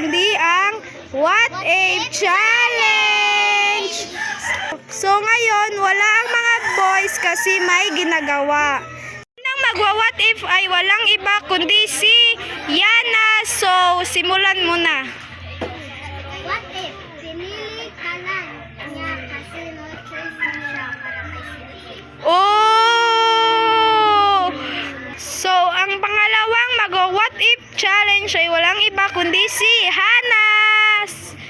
kundi ang What If Challenge! So ngayon, wala ang mga boys kasi may ginagawa. Ang magwa-what if ay walang iba kundi si Yana. So, simulan mo na. What if pinili ka lang niya kasi no choice mo siya para kay Sisi? Oh! So, ang pangalawang mag-what if challenge ay walang iba kundi si Hana.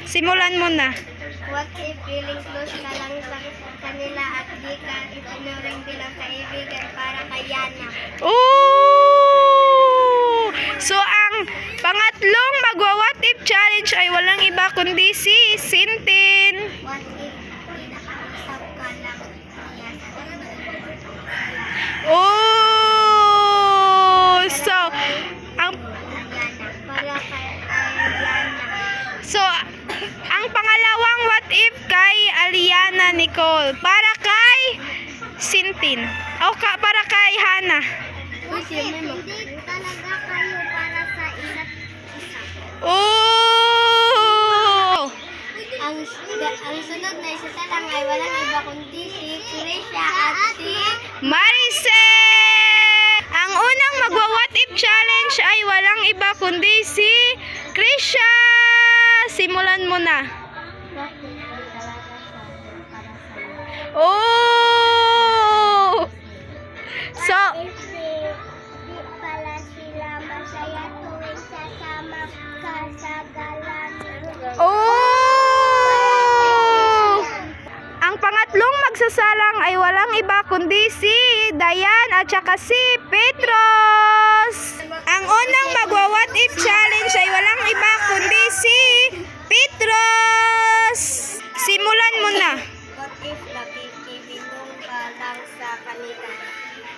Simulan mo na. What if feeling close ka lang sa kanila at di ka itinuring bilang kaibigan para kay Yana? Oh! So, ang pangatlong magwa-what if challenge ay walang iba kundi si Sintin. What if pinakausap ka lang niya sa Oh! So, ang Yana para kay Yana? So, ang pangalawang what if kay Aliana Nicole para kay Sintin. O para kay Hana. What if hindi talaga kayo para sa isa't isa? Oh! Ang sunod na isa lang ay walang iba kundi si Krisha at si Maricel! Ang unang magwa-what if challenge ay walang iba kundi si Krisha. Simulan mo na. Oh! So, Di pala sila masaya tuwing sasama ka sa galan. oh! Ang pangatlong magsasalang ay walang iba kundi si Dayan at saka si Petros. Ang unang magwa-what if challenge ay walang iba kundi si Petros. Simulan mo na. What if nakikibinong ka lang sa kanila?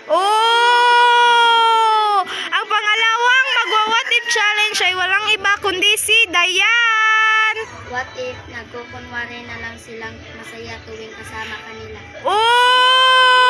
Oh! Ang pangalawang magwa-what if challenge ay walang iba kundi si Dayan. What if nagkukunwari na lang silang masaya tuwing kasama kanila? Oh!